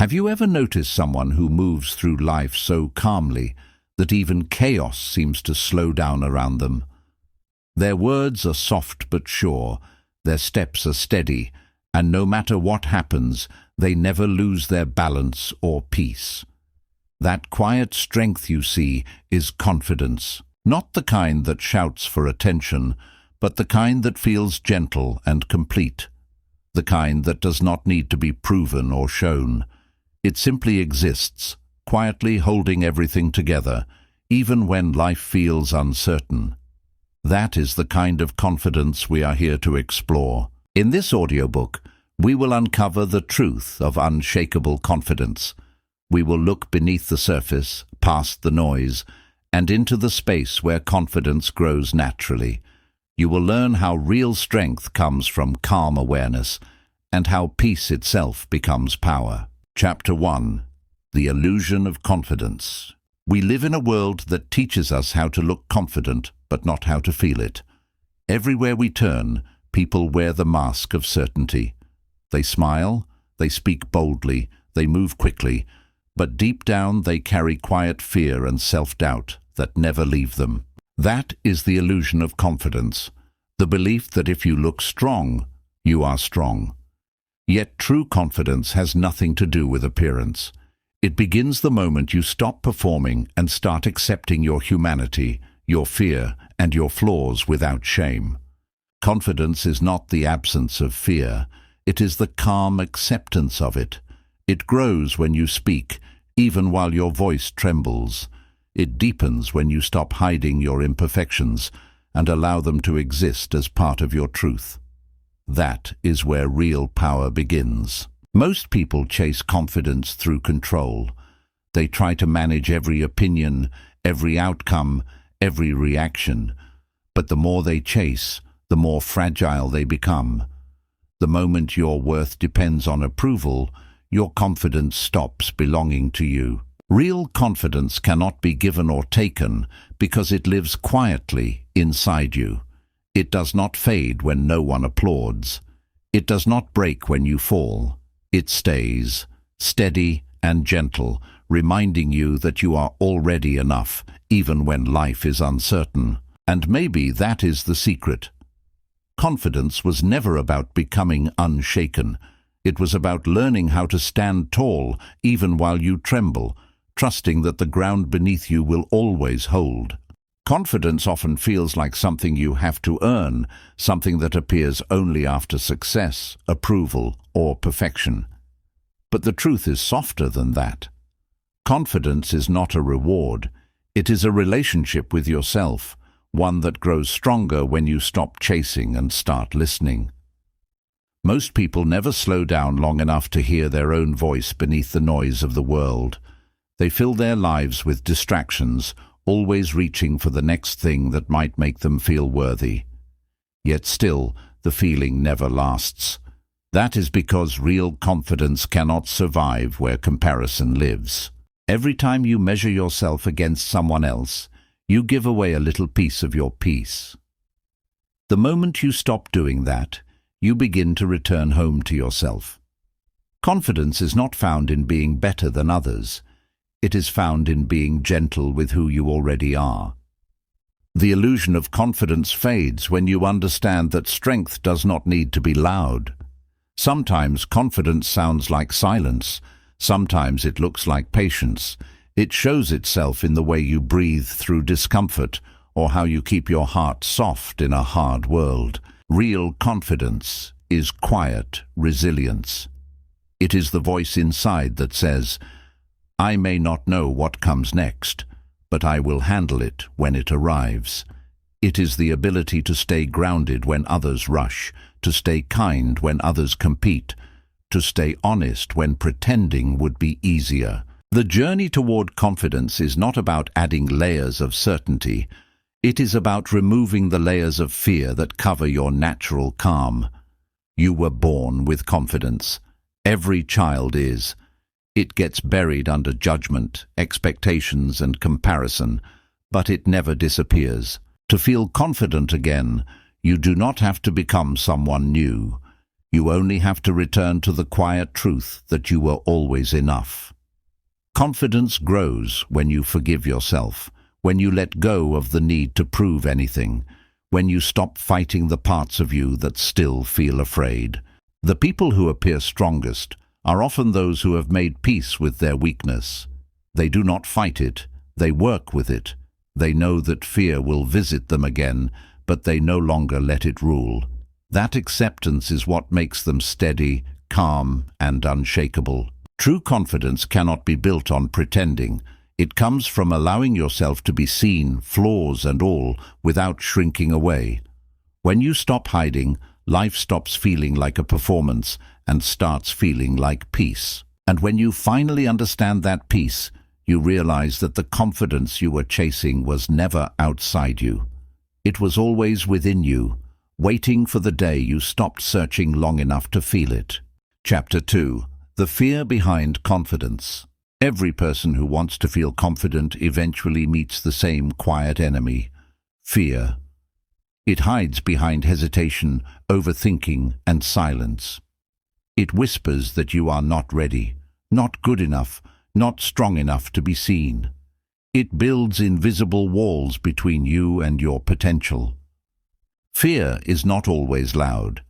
Have you ever noticed someone who moves through life so calmly that even chaos seems to slow down around them? Their words are soft but sure, their steps are steady, and no matter what happens, they never lose their balance or peace. That quiet strength you see is confidence, not the kind that shouts for attention, but the kind that feels gentle and complete, the kind that does not need to be proven or shown. It simply exists, quietly holding everything together, even when life feels uncertain. That is the kind of confidence we are here to explore. In this audiobook, we will uncover the truth of unshakable confidence. We will look beneath the surface, past the noise, and into the space where confidence grows naturally. You will learn how real strength comes from calm awareness, and how peace itself becomes power. Chapter 1. The Illusion of Confidence. We live in a world that teaches us how to look confident, but not how to feel it. Everywhere we turn, people wear the mask of certainty. They smile, they speak boldly, they move quickly, but deep down they carry quiet fear and self-doubt that never leave them. That is the illusion of confidence, the belief that if you look strong, you are strong. Yet true confidence has nothing to do with appearance. It begins the moment you stop performing and start accepting your humanity, your fear, and your flaws without shame. Confidence is not the absence of fear, it is the calm acceptance of it. It grows when you speak, even while your voice trembles. It deepens when you stop hiding your imperfections and allow them to exist as part of your truth. That is where real power begins. Most people chase confidence through control. They try to manage every opinion, every outcome, every reaction. But the more they chase, the more fragile they become. The moment your worth depends on approval, your confidence stops belonging to you. Real confidence cannot be given or taken because it lives quietly inside you. It does not fade when no one applauds. It does not break when you fall. It stays, steady and gentle, reminding you that you are already enough, even when life is uncertain. And maybe that is the secret. Confidence was never about becoming unshaken. It was about learning how to stand tall, even while you tremble, trusting that the ground beneath you will always hold. Confidence often feels like something you have to earn, something that appears only after success, approval, or perfection. But the truth is softer than that. Confidence is not a reward. It is a relationship with yourself, one that grows stronger when you stop chasing and start listening. Most people never slow down long enough to hear their own voice beneath the noise of the world. They fill their lives with distractions, always reaching for the next thing that might make them feel worthy. Yet still, the feeling never lasts. That is because real confidence cannot survive where comparison lives. Every time you measure yourself against someone else, you give away a little piece of your peace. The moment you stop doing that, you begin to return home to yourself. Confidence is not found in being better than others. It is found in being gentle with who you already are. The illusion of confidence fades when you understand that strength does not need to be loud. Sometimes confidence sounds like silence. Sometimes it looks like patience. It shows itself in the way you breathe through discomfort or how you keep your heart soft in a hard world. Real confidence is quiet resilience. It is the voice inside that says, "I may not know what comes next, but I will handle it when it arrives." It is the ability to stay grounded when others rush, to stay kind when others compete, to stay honest when pretending would be easier. The journey toward confidence is not about adding layers of certainty. It is about removing the layers of fear that cover your natural calm. You were born with confidence. Every child is. It gets buried under judgment, expectations, and comparison, but it never disappears. To feel confident again, you do not have to become someone new. You only have to return to the quiet truth that you were always enough. Confidence grows when you forgive yourself, when you let go of the need to prove anything, when you stop fighting the parts of you that still feel afraid. The people who appear strongest are often those who have made peace with their weakness. They do not fight it, they work with it. They know that fear will visit them again, but they no longer let it rule. That acceptance is what makes them steady, calm, and unshakable. True confidence cannot be built on pretending. It comes from allowing yourself to be seen, flaws and all, without shrinking away. When you stop hiding, life stops feeling like a performance and starts feeling like peace. And when you finally understand that peace, you realize that the confidence you were chasing was never outside you. It was always within you, waiting for the day you stopped searching long enough to feel it. Chapter 2. The fear behind confidence. Every person who wants to feel confident eventually meets the same quiet enemy, fear. It hides behind hesitation, overthinking, and silence. It whispers that you are not ready, not good enough, not strong enough to be seen. It builds invisible walls between you and your potential. Fear is not always loud.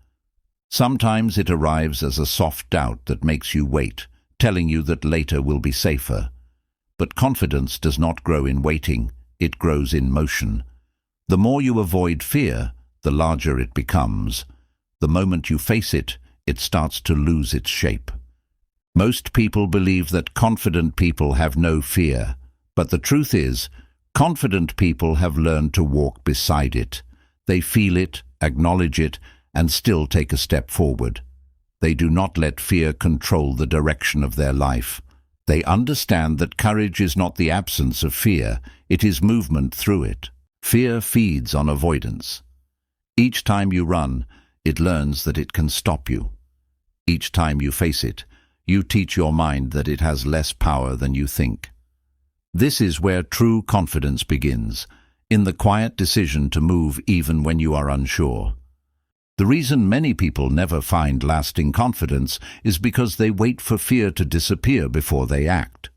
Sometimes it arrives as a soft doubt that makes you wait, telling you that later will be safer. But confidence does not grow in waiting, it grows in motion. The more you avoid fear, the larger it becomes. The moment you face it, it starts to lose its shape. Most people believe that confident people have no fear, but the truth is, confident people have learned to walk beside it. They feel it, acknowledge it, and still take a step forward. They do not let fear control the direction of their life. They understand that courage is not the absence of fear, it is movement through it. Fear feeds on avoidance. Each time you run, it learns that it can stop you. Each time you face it, you teach your mind that it has less power than you think. This is where true confidence begins, in the quiet decision to move even when you are unsure. The reason many people never find lasting confidence is because they wait for fear to disappear before they act.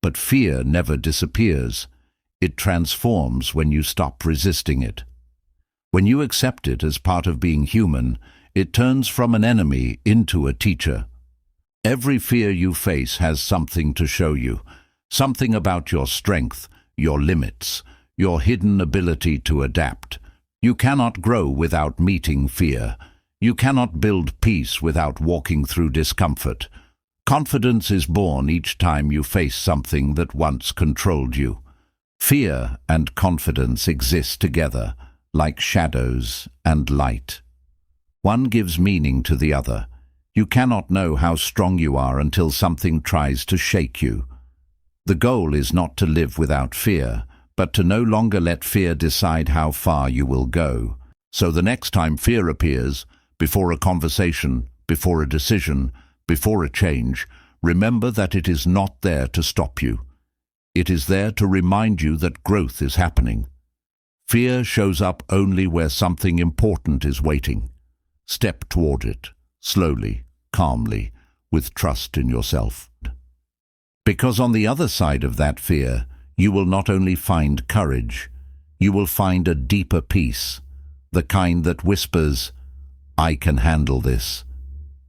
But fear never disappears. It transforms when you stop resisting it. When you accept it as part of being human, it turns from an enemy into a teacher. Every fear you face has something to show you, something about your strength, your limits, your hidden ability to adapt. You cannot grow without meeting fear. You cannot build peace without walking through discomfort. Confidence is born each time you face something that once controlled you. Fear and confidence exist together, like shadows and light. One gives meaning to the other. You cannot know how strong you are until something tries to shake you. The goal is not to live without fear, but to no longer let fear decide how far you will go. So the next time fear appears, before a conversation, before a decision, before a change, remember that it is not there to stop you. It is there to remind you that growth is happening. Fear shows up only where something important is waiting. Step toward it, slowly, calmly, with trust in yourself. Because on the other side of that fear, you will not only find courage, you will find a deeper peace, the kind that whispers, "I can handle this."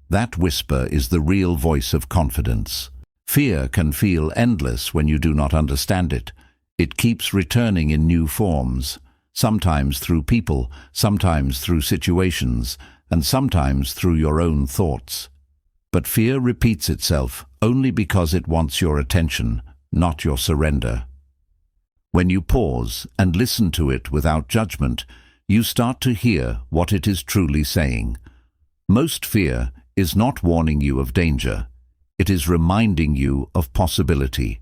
That whisper is the real voice of confidence. Fear can feel endless when you do not understand it. It keeps returning in new forms, sometimes through people, sometimes through situations, and sometimes through your own thoughts. But fear repeats itself only because it wants your attention, not your surrender. When you pause and listen to it without judgment, you start to hear what it is truly saying. Most fear is not warning you of danger. It is reminding you of possibility.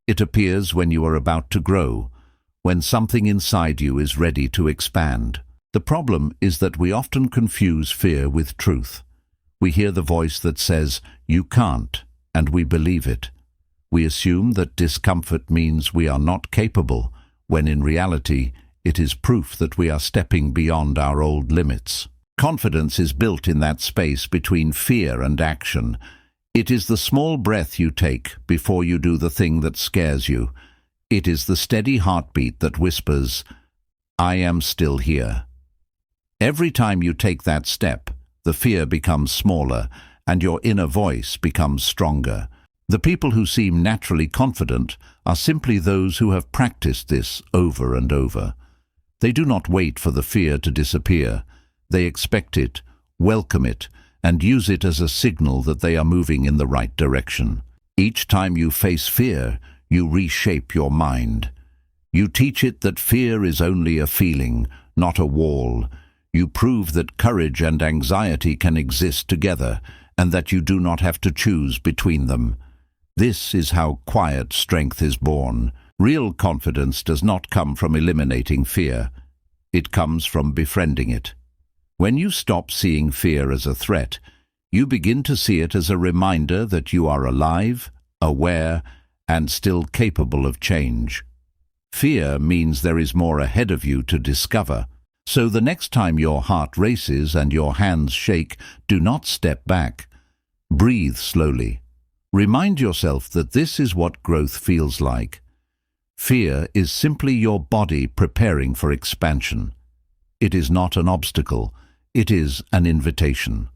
It appears when you are about to grow, when something inside you is ready to expand. The problem is that we often confuse fear with truth. We hear the voice that says, "You can't," and we believe it. We assume that discomfort means we are not capable, when in reality, it is proof that we are stepping beyond our old limits. Confidence is built in that space between fear and action. It is the small breath you take before you do the thing that scares you. It is the steady heartbeat that whispers, "I am still here." Every time you take that step, the fear becomes smaller and your inner voice becomes stronger. The people who seem naturally confident are simply those who have practiced this over and over. They do not wait for the fear to disappear. They expect it, welcome it, and use it as a signal that they are moving in the right direction. Each time you face fear, you reshape your mind. You teach it that fear is only a feeling, not a wall. You prove that courage and anxiety can exist together, and that you do not have to choose between them. This is how quiet strength is born. Real confidence does not come from eliminating fear. It comes from befriending it. When you stop seeing fear as a threat, you begin to see it as a reminder that you are alive, aware, and still capable of change. Fear means there is more ahead of you to discover. So the next time your heart races and your hands shake, do not step back. Breathe slowly. Remind yourself that this is what growth feels like. Fear is simply your body preparing for expansion. It is not an obstacle. It is an invitation.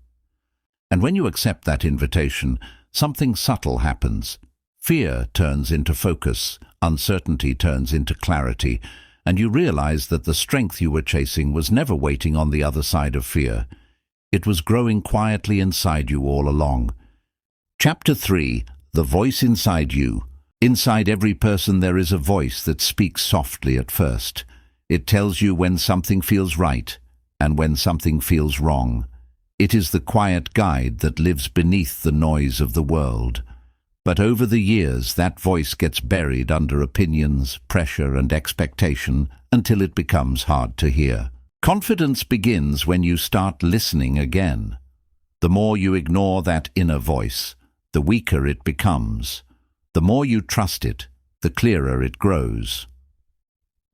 And when you accept that invitation, something subtle happens. Fear turns into focus, uncertainty turns into clarity, and you realize that the strength you were chasing was never waiting on the other side of fear. It was growing quietly inside you all along. Chapter 3. The Voice Inside You. Inside every person there is a voice that speaks softly at first. It tells you when something feels right and when something feels wrong. It is the quiet guide that lives beneath the noise of the world. But over the years, that voice gets buried under opinions, pressure, and expectation until it becomes hard to hear. Confidence begins when you start listening again. The more you ignore that inner voice, the weaker it becomes. The more you trust it, the clearer it grows.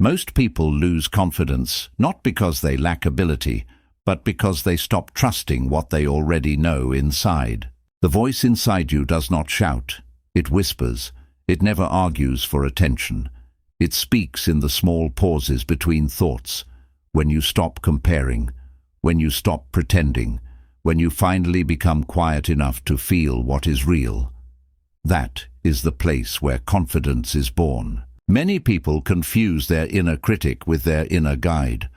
Most people lose confidence not because they lack ability, but because they stop trusting what they already know inside. The voice inside you does not shout. It whispers. It never argues for attention. It speaks in the small pauses between thoughts, when you stop comparing, when you stop pretending, when you finally become quiet enough to feel what is real. That is the place where confidence is born. Many people confuse their inner critic with their inner guide.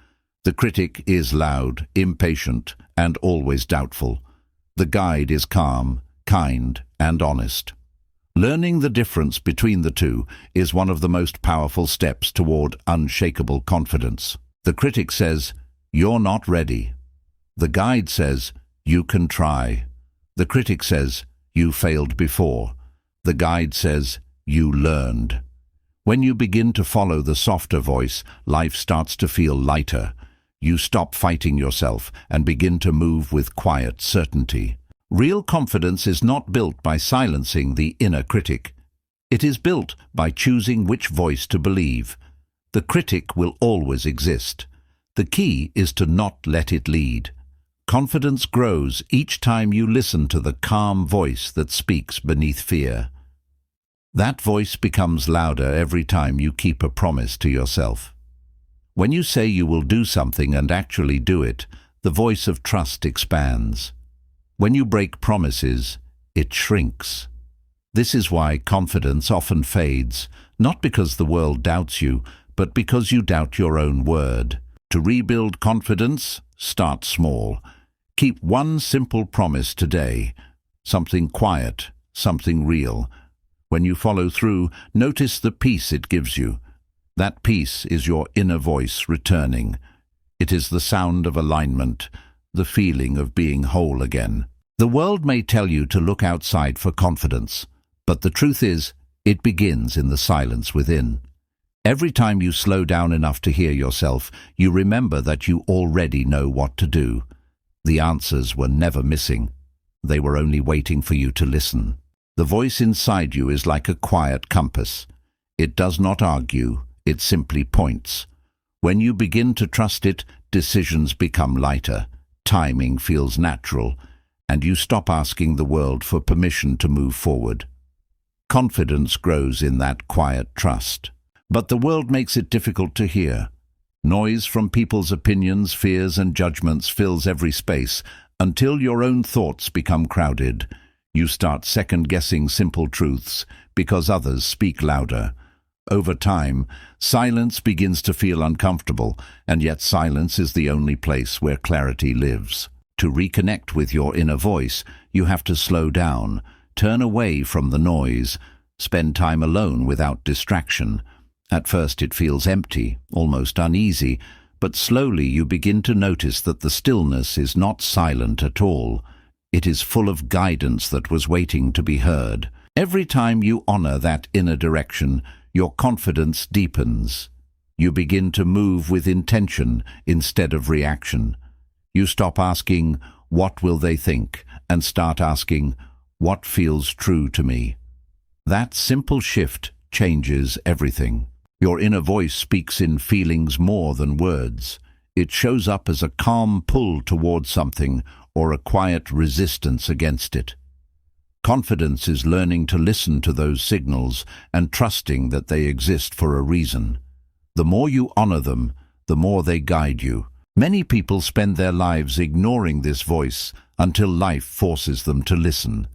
The critic is loud, impatient, and always doubtful. The guide is calm, kind, and honest. Learning the difference between the two is one of the most powerful steps toward unshakable confidence. The critic says, "You're not ready." The guide says, "You can try." The critic says, "You failed before." The guide says, "You learned." When you begin to follow the softer voice, life starts to feel lighter. You stop fighting yourself and begin to move with quiet certainty. Real confidence is not built by silencing the inner critic. It is built by choosing which voice to believe. The critic will always exist. The key is to not let it lead. Confidence grows each time you listen to the calm voice that speaks beneath fear. That voice becomes louder every time you keep a promise to yourself. When you say you will do something and actually do it, the voice of trust expands. When you break promises, it shrinks. This is why confidence often fades, not because the world doubts you, but because you doubt your own word. To rebuild confidence, start small. Keep one simple promise today, something quiet, something real. When you follow through, notice the peace it gives you. That peace is your inner voice returning. It is the sound of alignment, the feeling of being whole again. The world may tell you to look outside for confidence, but the truth is, it begins in the silence within. Every time you slow down enough to hear yourself, you remember that you already know what to do. The answers were never missing. They were only waiting for you to listen. The voice inside you is like a quiet compass. It does not argue, it simply points. When you begin to trust it, decisions become lighter. timing feels natural, and you stop asking the world for permission to move forward. Confidence grows in that quiet trust. But the world makes it difficult to hear. Noise from people's opinions, fears, and judgments fills every space until your own thoughts become crowded. You start second-guessing simple truths because others speak louder. Over time, silence begins to feel uncomfortable, and yet silence is the only place where clarity lives. To reconnect with your inner voice, you have to slow down, turn away from the noise, spend time alone without distraction. At first it feels empty, almost uneasy, but slowly you begin to notice that the stillness is not silent at all. It is full of guidance that was waiting to be heard. Every time you honor that inner direction, your confidence deepens. You begin to move with intention instead of reaction. You stop asking, "What will they think?" and start asking, "What feels true to me?" That simple shift changes everything. Your inner voice speaks in feelings more than words. It shows up as a calm pull towards something or a quiet resistance against it. Confidence is learning to listen to those signals and trusting that they exist for a reason. The more you honor them, the more they guide you. Many people spend their lives ignoring this voice until life forces them to listen.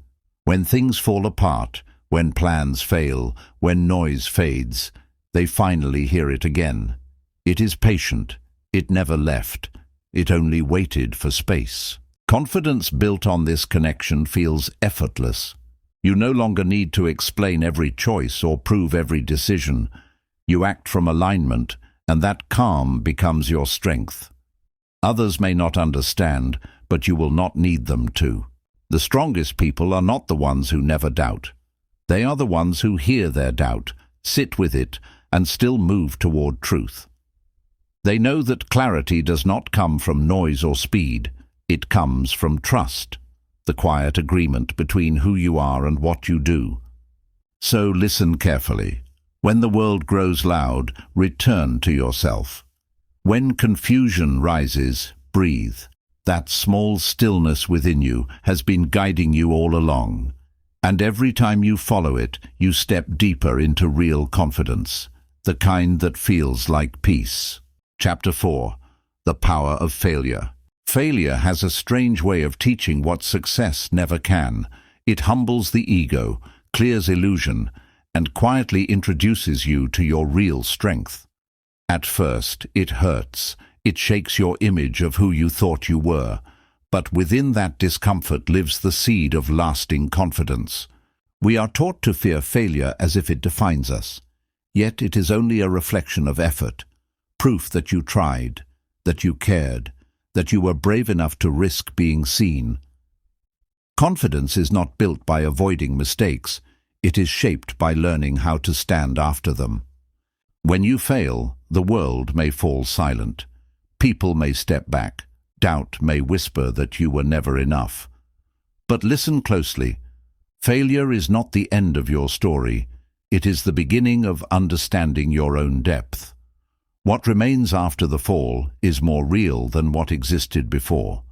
When things fall apart, when plans fail, when noise fades, they finally hear it again. It is patient. It never left. It only waited for space. Confidence built on this connection feels effortless. You no longer need to explain every choice or prove every decision. You act from alignment, and that calm becomes your strength. Others may not understand, but you will not need them to. The strongest people are not the ones who never doubt. They are the ones who hear their doubt, sit with it, and still move toward truth. They know that clarity does not come from noise or speed. It comes from trust, the quiet agreement between who you are and what you do. So listen carefully. When the world grows loud, return to yourself. When confusion rises, breathe. That small stillness within you has been guiding you all along. And every time you follow it, you step deeper into real confidence, the kind that feels like peace. Chapter 4. The Power of Failure. Failure has a strange way of teaching what success never can. It humbles the ego, clears illusion, and quietly introduces you to your real strength. At first, it hurts. It shakes your image of who you thought you were. But within that discomfort lives the seed of lasting confidence. We are taught to fear failure as if it defines us. Yet it is only a reflection of effort, proof that you tried, that you cared, that you were brave enough to risk being seen. Confidence is not built by avoiding mistakes. It is shaped by learning how to stand after them. When you fail, the world may fall silent. People may step back. Doubt may whisper that you were never enough. But listen closely. Failure is not the end of your story. It is the beginning of understanding your own depth. What remains after the fall is more real than what existed before.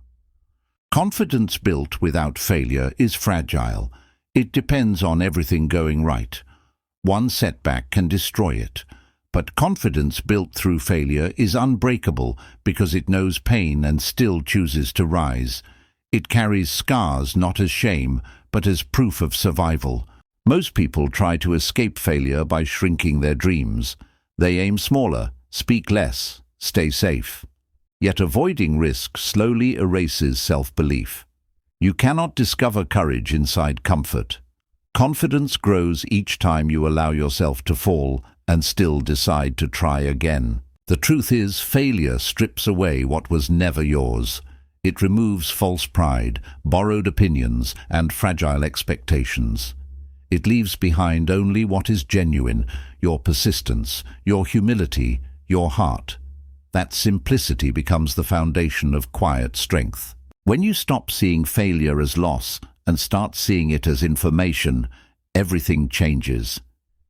Confidence built without failure is fragile. It depends on everything going right. One setback can destroy it. But confidence built through failure is unbreakable because it knows pain and still chooses to rise. It carries scars not as shame, but as proof of survival. Most people try to escape failure by shrinking their dreams. They aim smaller, speak less, stay safe. Yet avoiding risk slowly erases self-belief. You cannot discover courage inside comfort. Confidence grows each time you allow yourself to fall and still decide to try again. The truth is, failure strips away what was never yours. It removes false pride, borrowed opinions, and fragile expectations. It leaves behind only what is genuine, your persistence, your humility, your heart. That simplicity becomes the foundation of quiet strength. When you stop seeing failure as loss and start seeing it as information, everything changes.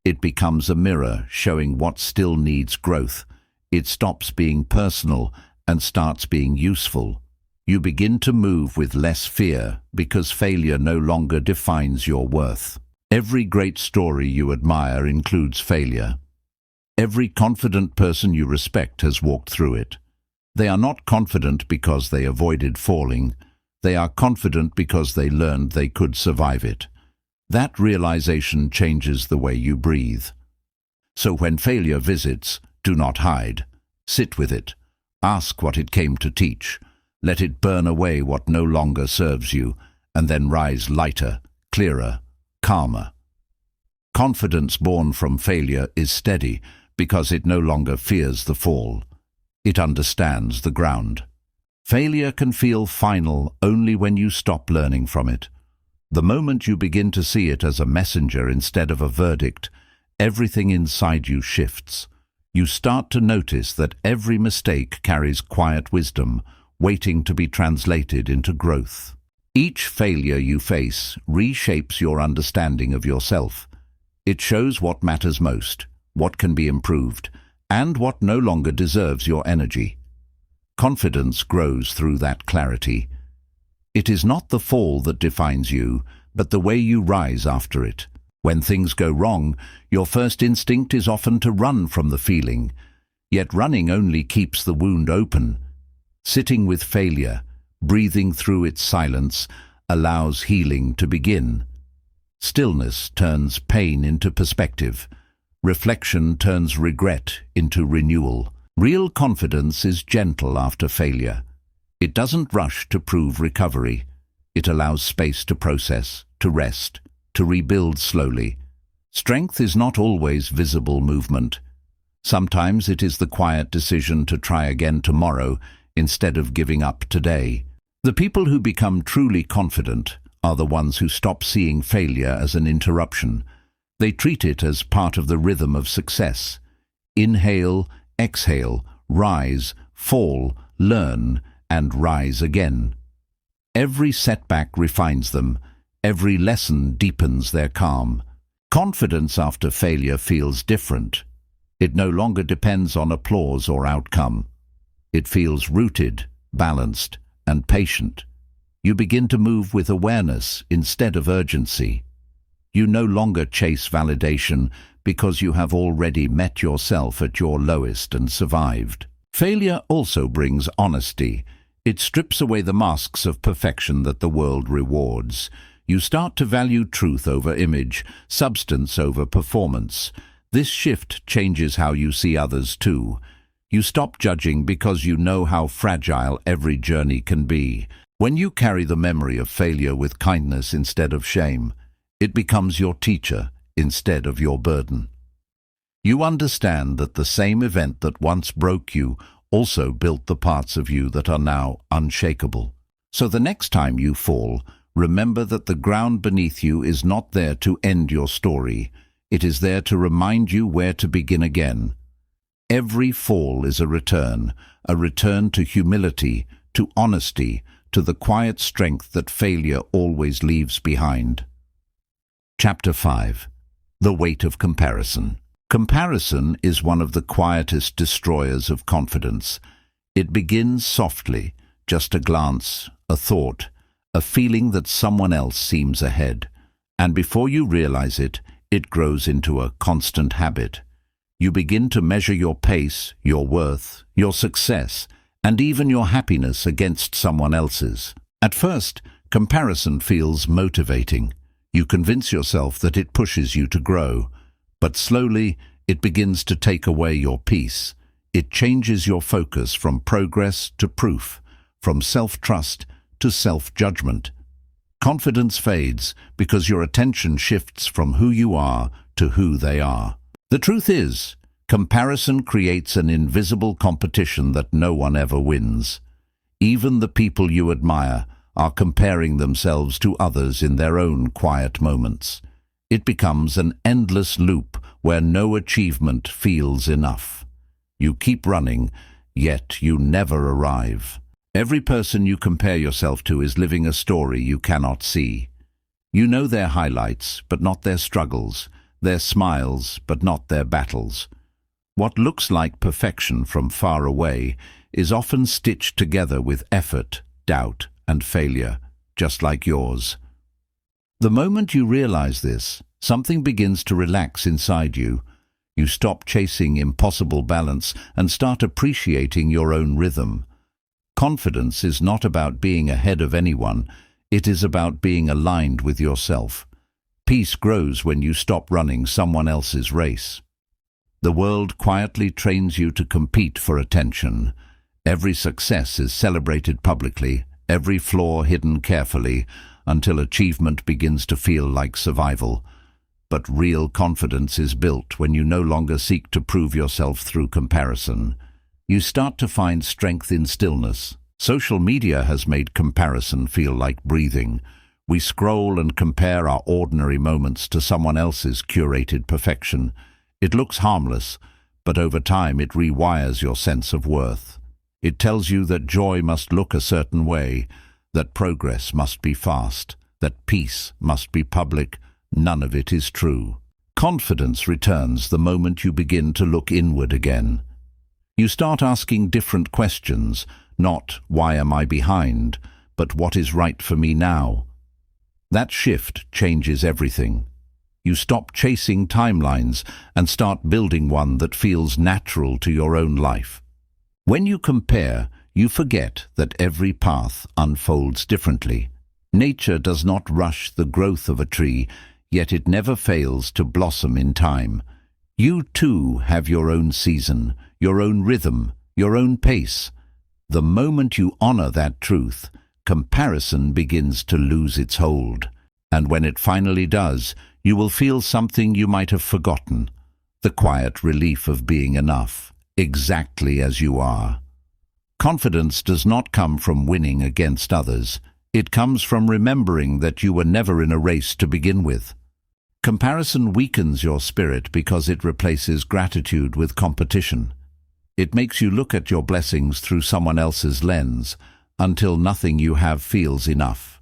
It becomes a mirror showing what still needs growth. It stops being personal and starts being useful. You begin to move with less fear because failure no longer defines your worth. Every great story you admire includes failure. Every confident person you respect has walked through it. They are not confident because they avoided falling. They are confident because they learned they could survive it. That realization changes the way you breathe. So when failure visits, do not hide. Sit with it. Ask what it came to teach. Let it burn away what no longer serves you, and then rise lighter, clearer, calmer. Confidence born from failure is steady because it no longer fears the fall. It understands the ground. Failure can feel final only when you stop learning from it. The moment you begin to see it as a messenger instead of a verdict, everything inside you shifts. You start to notice that every mistake carries quiet wisdom, waiting to be translated into growth. Each failure you face reshapes your understanding of yourself. It shows what matters most, what can be improved, and what no longer deserves your energy. Confidence grows through that clarity. It is not the fall that defines you, but the way you rise after it. When things go wrong, your first instinct is often to run from the feeling. Yet running only keeps the wound open. Sitting with failure, breathing through its silence, allows healing to begin. Stillness turns pain into perspective. Reflection turns regret into renewal. Real confidence is gentle after failure. It doesn't rush to prove recovery. It allows space to process, to rest, to rebuild slowly. Strength is not always visible movement. Sometimes it is the quiet decision to try again tomorrow instead of giving up today. The people who become truly confident are the ones who stop seeing failure as an interruption. They treat it as part of the rhythm of success. Inhale, exhale, rise, fall, learn, and rise again. Every setback refines them. Every lesson deepens their calm. Confidence after failure feels different. It no longer depends on applause or outcome. It feels rooted, balanced, and patient. You begin to move with awareness instead of urgency. You no longer chase validation because you have already met yourself at your lowest and survived. Failure also brings honesty. It strips away the masks of perfection that the world rewards. You start to value truth over image, substance over performance. This shift changes how you see others too. You stop judging because you know how fragile every journey can be. When you carry the memory of failure with kindness instead of shame, it becomes your teacher instead of your burden. You understand that the same event that once broke you also built the parts of you that are now unshakable. So the next time you fall, remember that the ground beneath you is not there to end your story. It is there to remind you where to begin again. Every fall is a return to humility, to honesty, to the quiet strength that failure always leaves behind. Chapter 5. The Weight of Comparison. Comparison is one of the quietest destroyers of confidence. It begins softly, just a glance, a thought, a feeling that someone else seems ahead. And before you realize it, it grows into a constant habit. You begin to measure your pace, your worth, your success, and even your happiness against someone else's. At first, comparison feels motivating. You convince yourself that it pushes you to grow. But slowly, it begins to take away your peace. It changes your focus from progress to proof, from self-trust to self-judgment. Confidence fades because your attention shifts from who you are to who they are. The truth is, comparison creates an invisible competition that no one ever wins. Even the people you admire are comparing themselves to others in their own quiet moments. It becomes an endless loop where no achievement feels enough. You keep running, yet you never arrive. Every person you compare yourself to is living a story you cannot see. You know their highlights, but not their struggles, their smiles, but not their battles. What looks like perfection from far away is often stitched together with effort, doubt, and failure, just like yours. The moment you realize this, something begins to relax inside you. You stop chasing impossible balance and start appreciating your own rhythm. Confidence is not about being ahead of anyone, it is about being aligned with yourself. Peace grows when you stop running someone else's race. The world quietly trains you to compete for attention. Every success is celebrated publicly, every flaw hidden carefully, until achievement begins to feel like survival. But real confidence is built when you no longer seek to prove yourself through comparison. You start to find strength in stillness. Social media has made comparison feel like breathing. We scroll and compare our ordinary moments to someone else's curated perfection. It looks harmless, but over time it rewires your sense of worth. It tells you that joy must look a certain way, that progress must be fast, that peace must be public. None of it is true. Confidence returns the moment you begin to look inward again. You start asking different questions, not "why am I behind?" but "what is right for me now?" That shift changes everything. You stop chasing timelines and start building one that feels natural to your own life. When you compare, you forget that every path unfolds differently. Nature does not rush the growth of a tree, yet it never fails to blossom in time. You too have your own season, your own rhythm, your own pace. The moment you honor that truth, comparison begins to lose its hold. And when it finally does, you will feel something you might have forgotten, the quiet relief of being enough, exactly as you are. Confidence does not come from winning against others. It comes from remembering that you were never in a race to begin with. Comparison weakens your spirit because it replaces gratitude with competition. It makes you look at your blessings through someone else's lens, until nothing you have feels enough.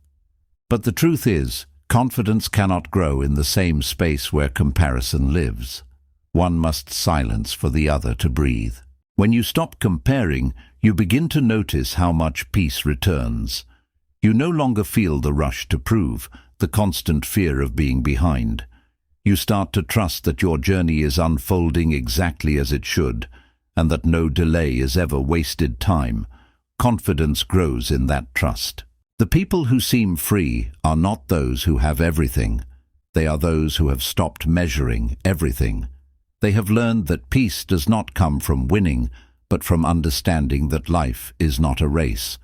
But the truth is, confidence cannot grow in the same space where comparison lives. One must silence for the other to breathe. When you stop comparing, you begin to notice how much peace returns. You no longer feel the rush to prove, the constant fear of being behind. You start to trust that your journey is unfolding exactly as it should, and that no delay is ever wasted time. Confidence grows in that trust. The people who seem free are not those who have everything. They are those who have stopped measuring everything. They have learned that peace does not come from winning, but from understanding that life is not a race.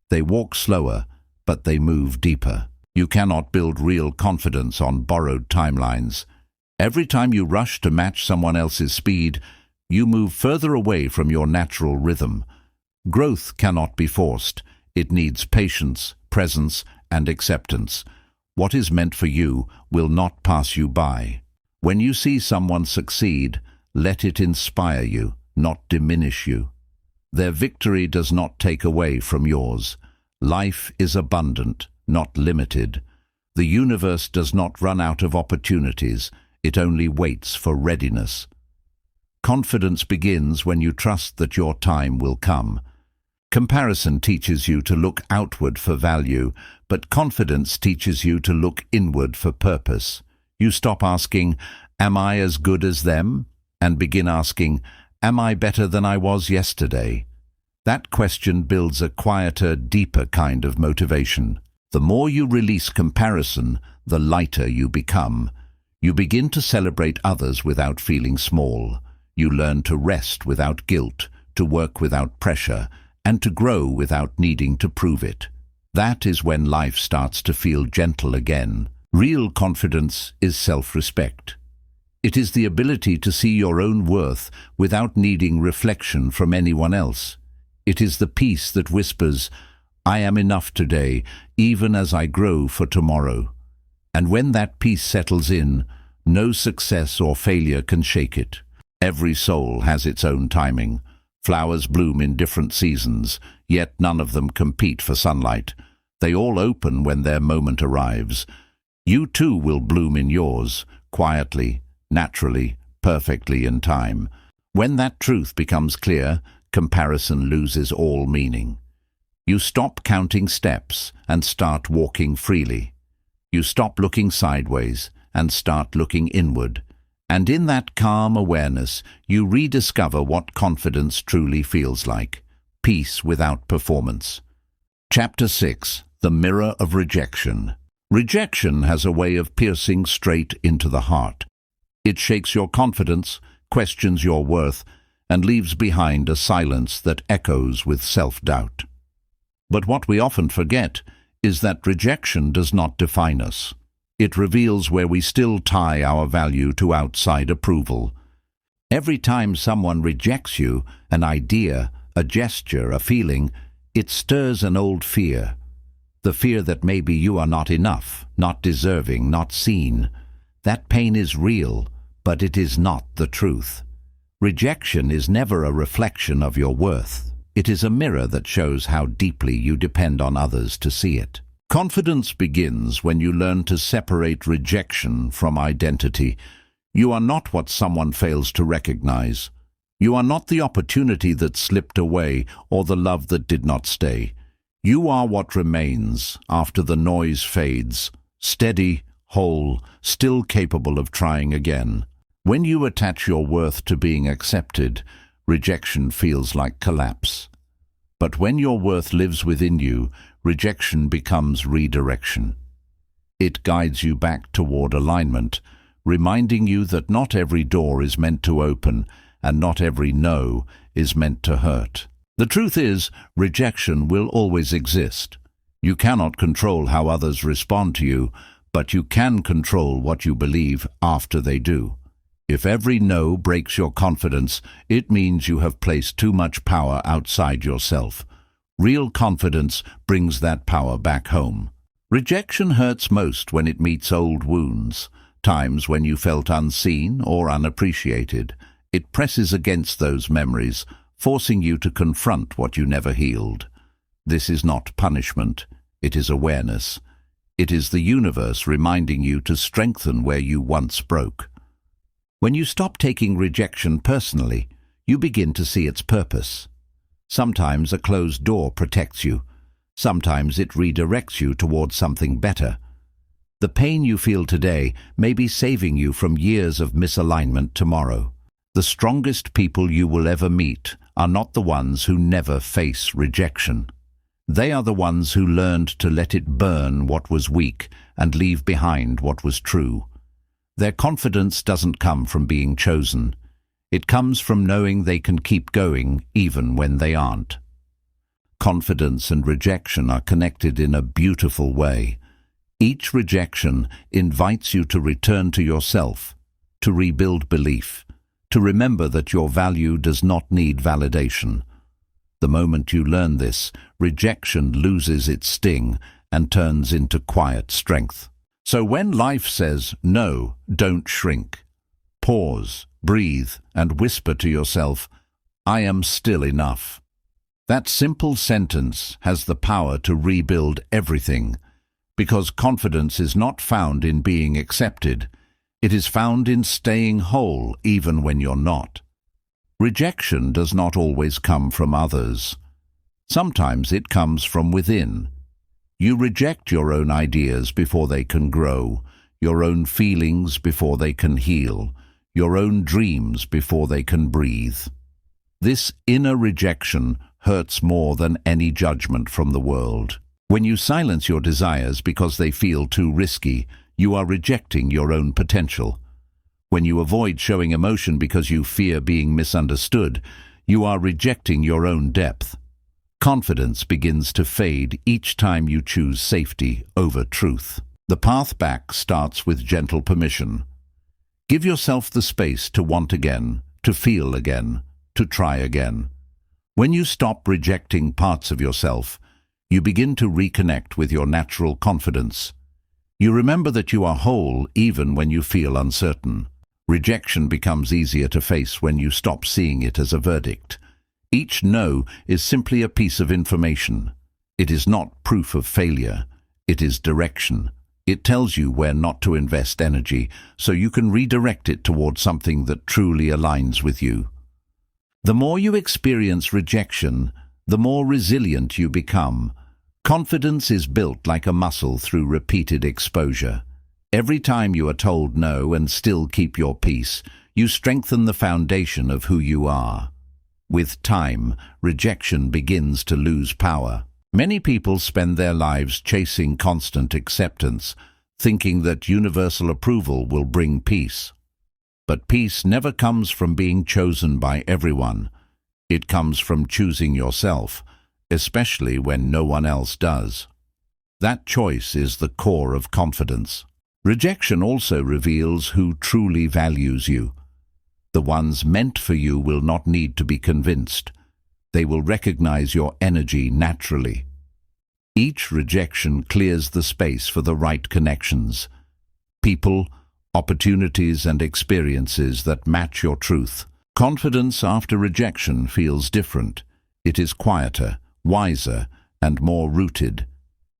They walk slower, but they move deeper. You cannot build real confidence on borrowed timelines. Every time you rush to match someone else's speed, you move further away from your natural rhythm. Growth cannot be forced. It needs patience, presence, and acceptance. What is meant for you will not pass you by. When you see someone succeed, let it inspire you, not diminish you. Their victory does not take away from yours. Life is abundant, not limited. The universe does not run out of opportunities. It only waits for readiness. Confidence begins when you trust that your time will come. Comparison teaches you to look outward for value, but confidence teaches you to look inward for purpose. You stop asking, "Am I as good as them?" and begin asking, "Am I better than I was yesterday?" That question builds a quieter, deeper kind of motivation. The more you release comparison, the lighter you become. You begin to celebrate others without feeling small. You learn to rest without guilt, to work without pressure, and to grow without needing to prove it. That is when life starts to feel gentle again. Real confidence is self-respect. It is the ability to see your own worth without needing reflection from anyone else. It is the peace that whispers, "I am enough today, even as I grow for tomorrow." And when that peace settles in, no success or failure can shake it. Every soul has its own timing. Flowers bloom in different seasons, yet none of them compete for sunlight. They all open when their moment arrives. You too will bloom in yours, quietly, naturally, perfectly in time. When that truth becomes clear, comparison loses all meaning. You stop counting steps and start walking freely. You stop looking sideways and start looking inward. And in that calm awareness, you rediscover what confidence truly feels like. Peace without performance. Chapter 6. The Mirror of Rejection. Rejection has a way of piercing straight into the heart. It shakes your confidence, questions your worth, and leaves behind a silence that echoes with self-doubt. But what we often forget is that rejection does not define us. It reveals where we still tie our value to outside approval. Every time someone rejects you, an idea, a gesture, a feeling, it stirs an old fear. The fear that maybe you are not enough, not deserving, not seen. That pain is real, but it is not the truth. Rejection is never a reflection of your worth. It is a mirror that shows how deeply you depend on others to see it. Confidence begins when you learn to separate rejection from identity. You are not what someone fails to recognize. You are not the opportunity that slipped away or the love that did not stay. You are what remains after the noise fades, steady, whole, still capable of trying again. When you attach your worth to being accepted, rejection feels like collapse. But when your worth lives within you, rejection becomes redirection. It guides you back toward alignment, reminding you that not every door is meant to open and not every no is meant to hurt. The truth is, rejection will always exist. You cannot control how others respond to you, but you can control what you believe after they do. If every no breaks your confidence, it means you have placed too much power outside yourself. Real confidence brings that power back home. Rejection hurts most when it meets old wounds, times when you felt unseen or unappreciated. It presses against those memories, forcing you to confront what you never healed. This is not punishment, it is awareness. It is the universe reminding you to strengthen where you once broke. When you stop taking rejection personally, you begin to see its purpose. Sometimes a closed door protects you. Sometimes it redirects you towards something better. The pain you feel today may be saving you from years of misalignment tomorrow. The strongest people you will ever meet are not the ones who never face rejection. They are the ones who learned to let it burn what was weak and leave behind what was true. Their confidence doesn't come from being chosen. It comes from knowing they can keep going even when they aren't. Confidence and rejection are connected in a beautiful way. Each rejection invites you to return to yourself, to rebuild belief, to remember that your value does not need validation. The moment you learn this, rejection loses its sting and turns into quiet strength. So when life says, no, don't shrink. Pause, breathe, and whisper to yourself, I am still enough. That simple sentence has the power to rebuild everything, because confidence is not found in being accepted. It is found in staying whole even when you're not. Rejection does not always come from others. Sometimes it comes from within. You reject your own ideas before they can grow, your own feelings before they can heal, your own dreams before they can breathe. This inner rejection hurts more than any judgment from the world. When you silence your desires because they feel too risky, you are rejecting your own potential. When you avoid showing emotion because you fear being misunderstood, you are rejecting your own depth. Confidence begins to fade each time you choose safety over truth. The path back starts with gentle permission. Give yourself the space to want again, to feel again, to try again. When you stop rejecting parts of yourself, you begin to reconnect with your natural confidence. You remember that you are whole even when you feel uncertain. Rejection becomes easier to face when you stop seeing it as a verdict. Each no is simply a piece of information. It is not proof of failure. It is direction. It tells you where not to invest energy, so you can redirect it towards something that truly aligns with you. The more you experience rejection, the more resilient you become. Confidence is built like a muscle through repeated exposure. Every time you are told no and still keep your peace, you strengthen the foundation of who you are. With time, rejection begins to lose power. Many people spend their lives chasing constant acceptance, thinking that universal approval will bring peace. But peace never comes from being chosen by everyone. It comes from choosing yourself, especially when no one else does. That choice is the core of confidence. Rejection also reveals who truly values you. The ones meant for you will not need to be convinced. They will recognize your energy naturally. Each rejection clears the space for the right connections. People, opportunities, and experiences that match your truth. Confidence after rejection feels different. It is quieter, wiser, and more rooted.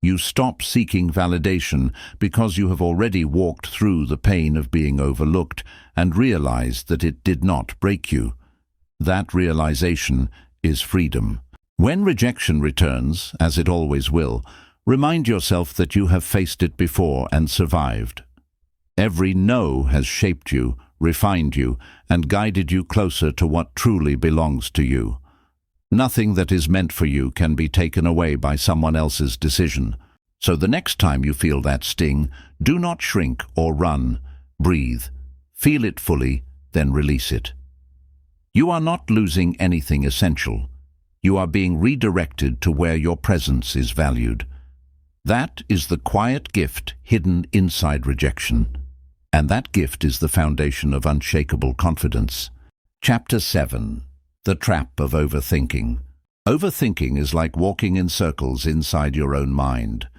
You stop seeking validation because you have already walked through the pain of being overlooked and realized that it did not break you. That realization is freedom. When rejection returns, as it always will, remind yourself that you have faced it before and survived. Every no has shaped you, refined you, and guided you closer to what truly belongs to you. Nothing that is meant for you can be taken away by someone else's decision. So the next time you feel that sting, do not shrink or run. Breathe. Feel it fully, then release it. You are not losing anything essential. You are being redirected to where your presence is valued. That is the quiet gift hidden inside rejection. And that gift is the foundation of unshakable confidence. Chapter 7. The Trap of Overthinking. Overthinking is like walking in circles inside your own mind.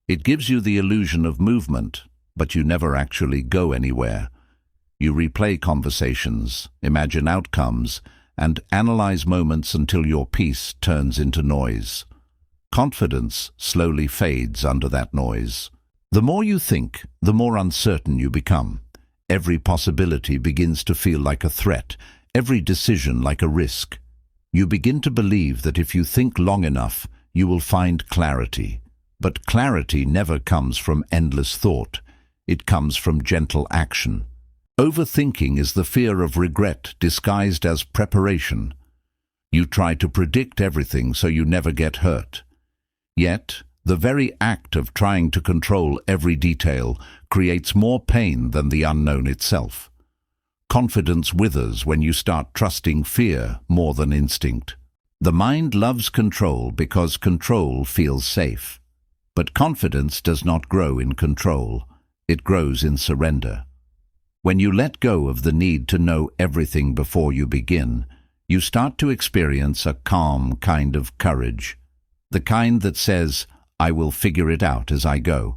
It gives you the illusion of movement, but you never actually go anywhere. You replay conversations, imagine outcomes, and analyze moments until your peace turns into noise. Confidence slowly fades under that noise. The more you think, the more uncertain you become. Every possibility begins to feel like a threat, every decision like a risk. You begin to believe that if you think long enough, you will find clarity. But clarity never comes from endless thought. It comes from gentle action. Overthinking is the fear of regret disguised as preparation. You try to predict everything so you never get hurt. Yet, the very act of trying to control every detail creates more pain than the unknown itself. Confidence withers when you start trusting fear more than instinct. The mind loves control because control feels safe. But confidence does not grow in control. It grows in surrender. When you let go of the need to know everything before you begin, you start to experience a calm kind of courage. The kind that says, I will figure it out as I go.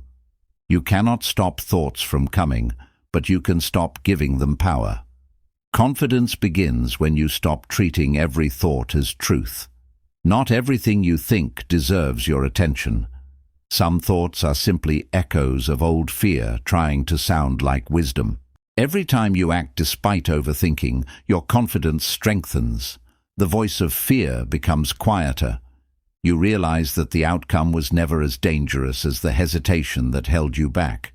You cannot stop thoughts from coming, but you can stop giving them power. Confidence begins when you stop treating every thought as truth. Not everything you think deserves your attention. Some thoughts are simply echoes of old fear trying to sound like wisdom. Every time you act despite overthinking, your confidence strengthens. The voice of fear becomes quieter. You realize that the outcome was never as dangerous as the hesitation that held you back.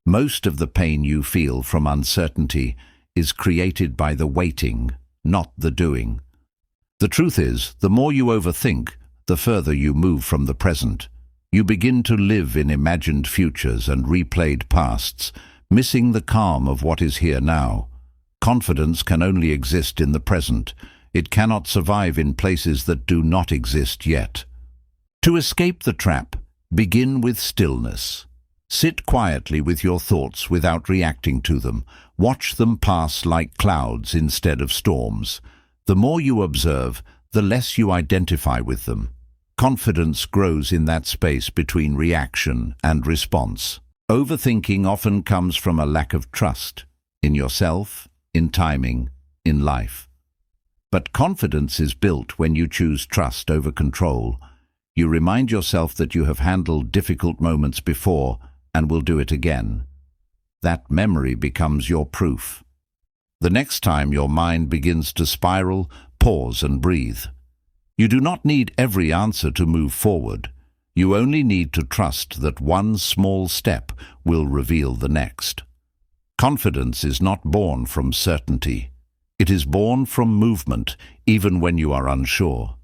Most of the pain you feel from uncertainty is created by the waiting, not the doing. The truth is, the more you overthink, the further you move from the present. You begin to live in imagined futures and replayed pasts, missing the calm of what is here now. Confidence can only exist in the present. It cannot survive in places that do not exist yet. To escape the trap, begin with stillness. Sit quietly with your thoughts without reacting to them. Watch them pass like clouds instead of storms. The more you observe, the less you identify with them. Confidence grows in that space between reaction and response. Overthinking often comes from a lack of trust in yourself, in timing, in life. But confidence is built when you choose trust over control. You remind yourself that you have handled difficult moments before and will do it again. That memory becomes your proof. The next time your mind begins to spiral, pause and breathe. You do not need every answer to move forward. You only need to trust that one small step will reveal the next. Confidence is not born from certainty. It is born from movement, even when you are unsure.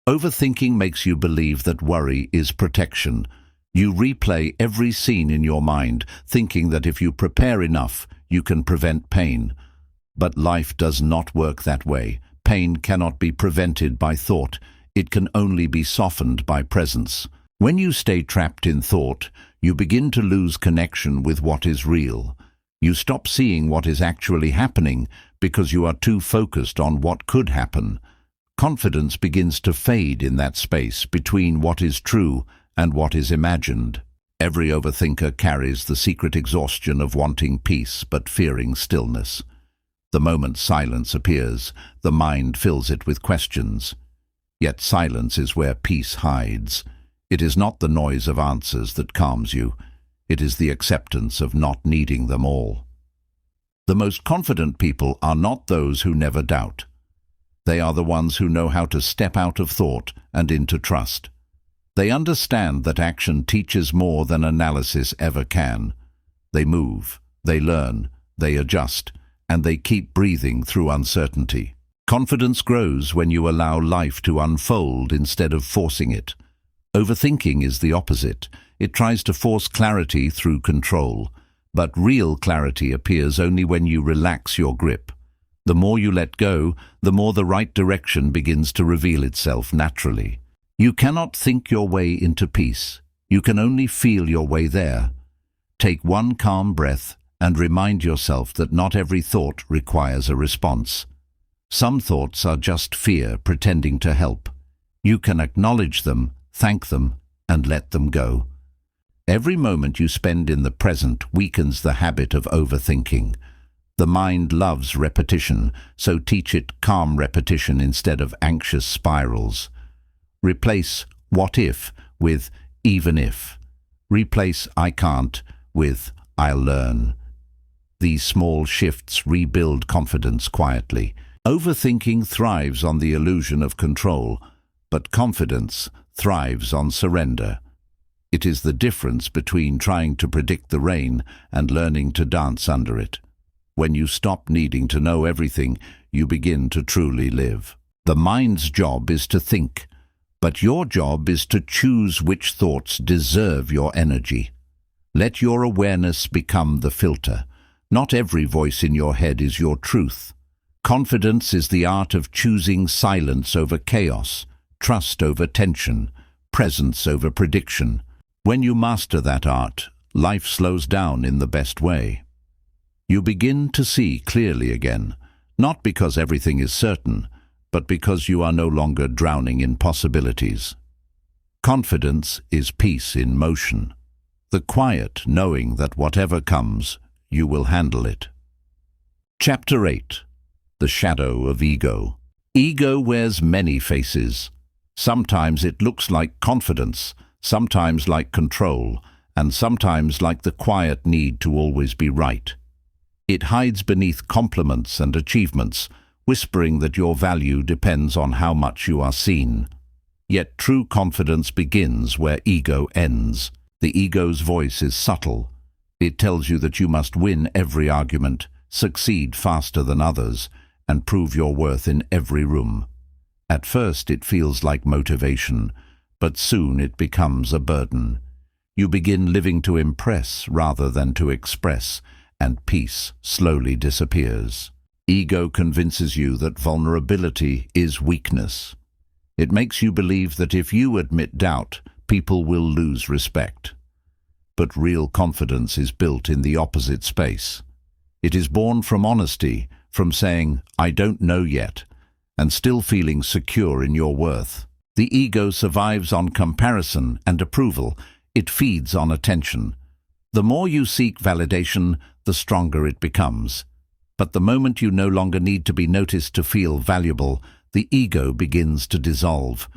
Overthinking makes you believe that worry is protection. You replay every scene in your mind, thinking that if you prepare enough, you can prevent pain. But life does not work that way. Pain cannot be prevented by thought. It can only be softened by presence. When you stay trapped in thought, you begin to lose connection with what is real. You stop seeing what is actually happening because you are too focused on what could happen. Confidence begins to fade in that space between what is true and what is imagined. Every overthinker carries the secret exhaustion of wanting peace but fearing stillness. The moment silence appears, the mind fills it with questions. Yet silence is where peace hides. It is not the noise of answers that calms you. It is the acceptance of not needing them all. The most confident people are not those who never doubt. They are the ones who know how to step out of thought and into trust. They understand that action teaches more than analysis ever can. They move, they learn, they adjust, and they keep breathing through uncertainty. Confidence grows when you allow life to unfold instead of forcing it. Overthinking is the opposite. It tries to force clarity through control. But real clarity appears only when you relax your grip. The more you let go, the more the right direction begins to reveal itself naturally. You cannot think your way into peace. You can only feel your way there. Take one calm breath and remind yourself that not every thought requires a response. Some thoughts are just fear pretending to help. You can acknowledge them, thank them, and let them go. Every moment you spend in the present weakens the habit of overthinking. The mind loves repetition, so teach it calm repetition instead of anxious spirals. Replace "what if" with "even if." Replace "I can't" with "I'll learn." These small shifts rebuild confidence quietly. Overthinking thrives on the illusion of control, but confidence thrives on surrender. It is the difference between trying to predict the rain and learning to dance under it. When you stop needing to know everything, you begin to truly live. The mind's job is to think, but your job is to choose which thoughts deserve your energy. Let your awareness become the filter. Not every voice in your head is your truth. Confidence is the art of choosing silence over chaos, trust over tension, presence over prediction. When you master that art, life slows down in the best way. You begin to see clearly again, not because everything is certain, but because you are no longer drowning in possibilities. Confidence is peace in motion, the quiet knowing that whatever comes, you will handle it. Chapter 8. The Shadow of Ego. Ego wears many faces. Sometimes it looks like confidence, sometimes like control, and sometimes like the quiet need to always be right. It hides beneath compliments and achievements, whispering that your value depends on how much you are seen. Yet true confidence begins where ego ends. The ego's voice is subtle. It tells you that you must win every argument, succeed faster than others, and prove your worth in every room. At first it feels like motivation, but soon it becomes a burden. You begin living to impress rather than to express, and peace slowly disappears. Ego convinces you that vulnerability is weakness. It makes you believe that if you admit doubt, people will lose respect. But real confidence is built in the opposite space. It is born from honesty, from saying, "I don't know yet," and still feeling secure in your worth. The ego survives on comparison and approval. It feeds on attention. The more you seek validation, the stronger it becomes. But the moment you no longer need to be noticed to feel valuable, the ego begins to dissolve.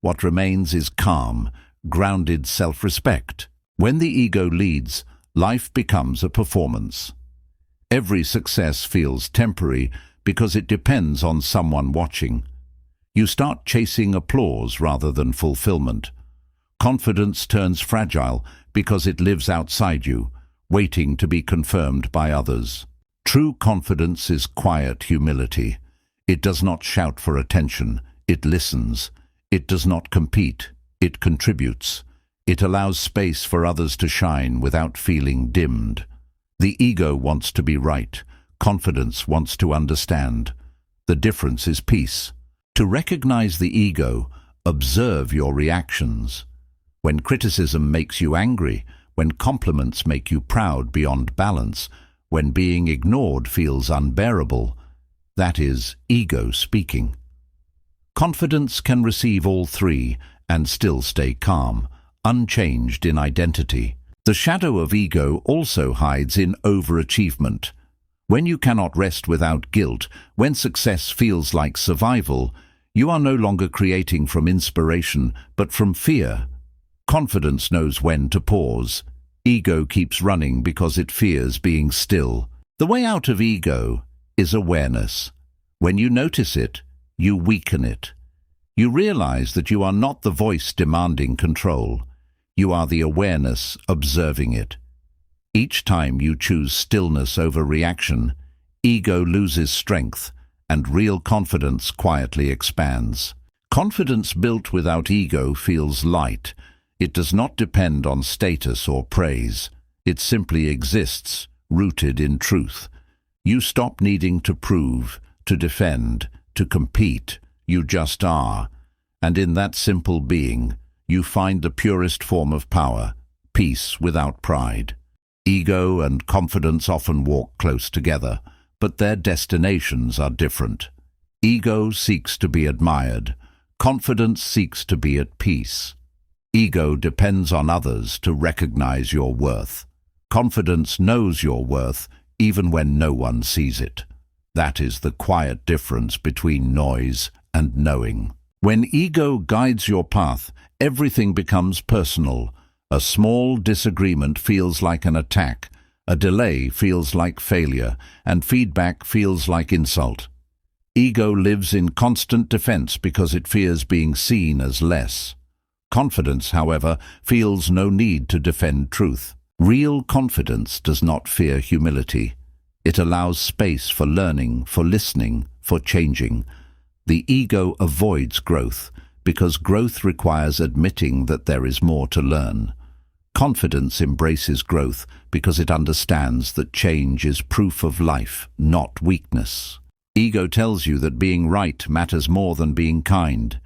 What remains is calm, grounded self-respect. When the ego leads, life becomes a performance. Every success feels temporary because it depends on someone watching. You start chasing applause rather than fulfillment. Confidence turns fragile because it lives outside you, waiting to be confirmed by others. True confidence is quiet humility. It does not shout for attention, it listens. It does not compete, it contributes. It allows space for others to shine without feeling dimmed. The ego wants to be right. Confidence wants to understand. The difference is peace. To recognize the ego, observe your reactions. When criticism makes you angry, when compliments make you proud beyond balance, when being ignored feels unbearable, that is ego speaking. Confidence can receive all three and still stay calm, unchanged in identity. The shadow of ego also hides in overachievement. When you cannot rest without guilt, when success feels like survival, you are no longer creating from inspiration, but from fear. Confidence knows when to pause. Ego keeps running because it fears being still. The way out of ego is awareness. When you notice it, you weaken it. You realize that you are not the voice demanding control. You are the awareness observing it. Each time you choose stillness over reaction, ego loses strength and real confidence quietly expands. Confidence built without ego feels light. It does not depend on status or praise. It simply exists, rooted in truth. You stop needing to prove, to defend, to compete. You just are. And in that simple being, you find the purest form of power, peace without pride. Ego and confidence often walk close together, but their destinations are different. Ego seeks to be admired. Confidence seeks to be at peace. Ego depends on others to recognize your worth. Confidence knows your worth even when no one sees it. That is the quiet difference between noise and knowing. When ego guides your path, everything becomes personal. A small disagreement feels like an attack, a delay feels like failure, and feedback feels like insult. Ego lives in constant defense because it fears being seen as less. Confidence, however, feels no need to defend truth. Real confidence does not fear humility. It allows space for learning, for listening, for changing. The ego avoids growth because growth requires admitting that there is more to learn. Confidence embraces growth because it understands that change is proof of life, not weakness. Ego tells you that being right matters more than being kind.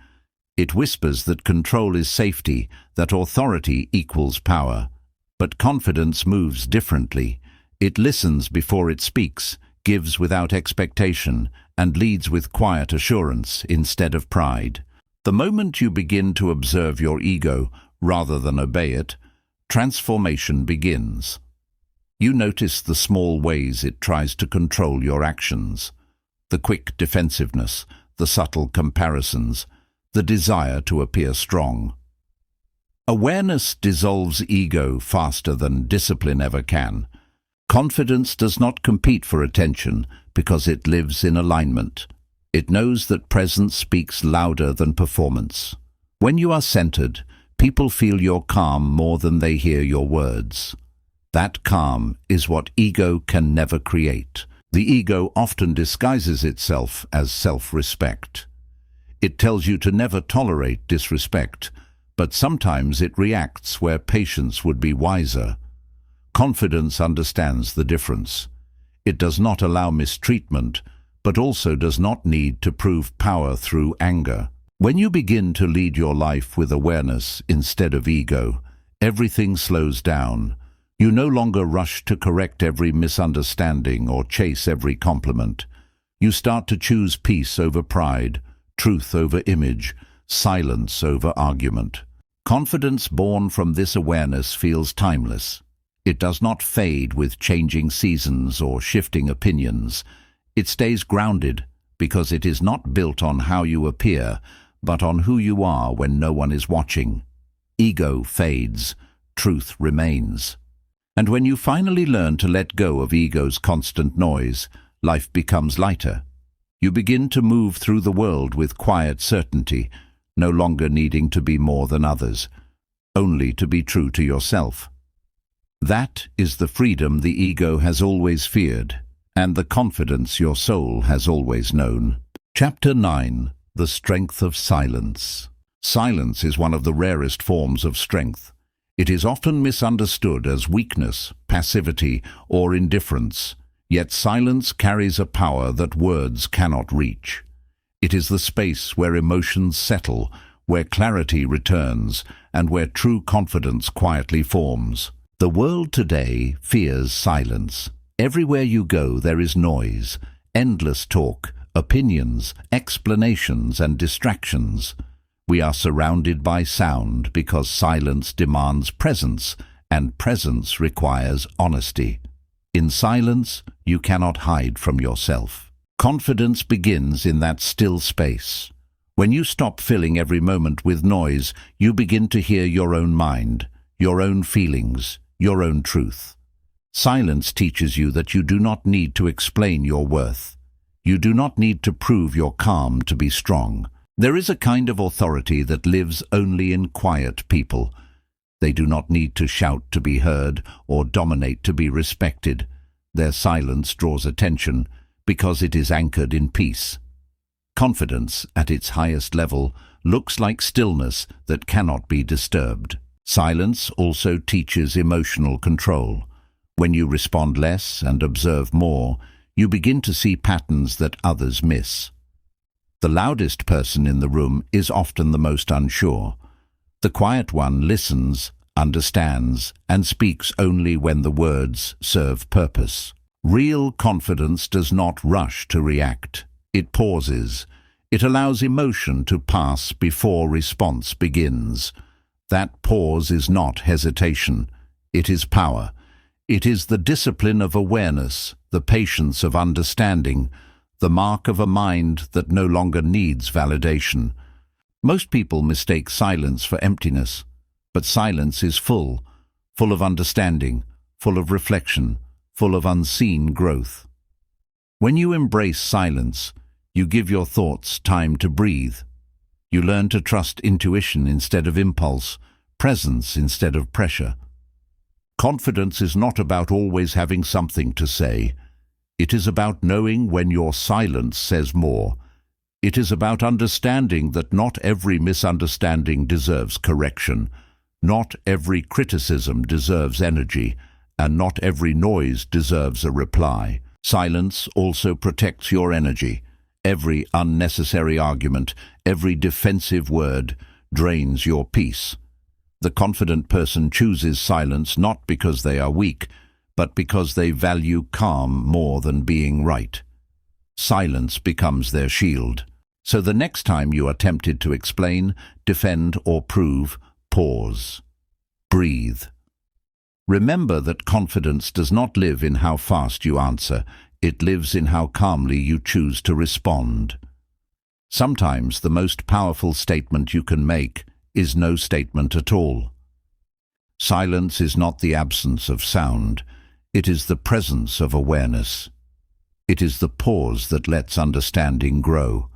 It whispers that control is safety, that authority equals power. But confidence moves differently. It listens before it speaks, gives without expectation, and leads with quiet assurance instead of pride. The moment you begin to observe your ego rather than obey it, transformation begins. You notice the small ways it tries to control your actions, the quick defensiveness, the subtle comparisons, the desire to appear strong. Awareness dissolves ego faster than discipline ever can. Confidence does not compete for attention because it lives in alignment. It knows that presence speaks louder than performance. When you are centered, people feel your calm more than they hear your words. That calm is what ego can never create. The ego often disguises itself as self-respect. It tells you to never tolerate disrespect, but sometimes it reacts where patience would be wiser. Confidence understands the difference. It does not allow mistreatment, but also does not need to prove power through anger. When you begin to lead your life with awareness instead of ego, everything slows down. You no longer rush to correct every misunderstanding or chase every compliment. You start to choose peace over pride, truth over image, silence over argument. Confidence born from this awareness feels timeless. It does not fade with changing seasons or shifting opinions. It stays grounded because it is not built on how you appear, but on who you are when no one is watching. Ego fades, truth remains. And when you finally learn to let go of ego's constant noise, life becomes lighter. You begin to move through the world with quiet certainty, no longer needing to be more than others, only to be true to yourself. That is the freedom the ego has always feared, and the confidence your soul has always known. Chapter 9. The Strength of Silence. Silence is one of the rarest forms of strength. It is often misunderstood as weakness, passivity, or indifference, yet silence carries a power that words cannot reach. It is the space where emotions settle, where clarity returns, and where true confidence quietly forms. The world today fears silence. Everywhere you go there is noise, endless talk, opinions, explanations, and distractions. We are surrounded by sound because silence demands presence, and presence requires honesty. In silence, you cannot hide from yourself. Confidence begins in that still space. When you stop filling every moment with noise, you begin to hear your own mind, your own feelings, your own truth. Silence teaches you that you do not need to explain your worth. You do not need to prove your calm to be strong. There is a kind of authority that lives only in quiet people. They do not need to shout to be heard or dominate to be respected. Their silence draws attention because it is anchored in peace. Confidence, at its highest level, looks like stillness that cannot be disturbed. Silence also teaches emotional control. When you respond less and observe more, you begin to see patterns that others miss. The loudest person in the room is often the most unsure. The quiet one listens, understands, and speaks only when the words serve purpose. Real confidence does not rush to react. It pauses. It allows emotion to pass before response begins. That pause is not hesitation. It is power. It is the discipline of awareness, the patience of understanding, the mark of a mind that no longer needs validation. Most people mistake silence for emptiness, but silence is full of understanding, full of reflection, full of unseen growth. When you embrace silence, you give your thoughts time to breathe. You learn to trust intuition instead of impulse, presence instead of pressure. Confidence is not about always having something to say. It is about knowing when your silence says more. It is about understanding that not every misunderstanding deserves correction, not every criticism deserves energy, and not every noise deserves a reply. Silence also protects your energy. Every unnecessary argument, every defensive word drains your peace. The confident person chooses silence not because they are weak, but because they value calm more than being right. Silence becomes their shield. So the next time you are tempted to explain, defend, or prove, pause. Breathe. Remember that confidence does not live in how fast you answer. It lives in how calmly you choose to respond. Sometimes the most powerful statement you can make is no statement at all. Silence is not the absence of sound. It is the presence of awareness. It is the pause that lets understanding grow.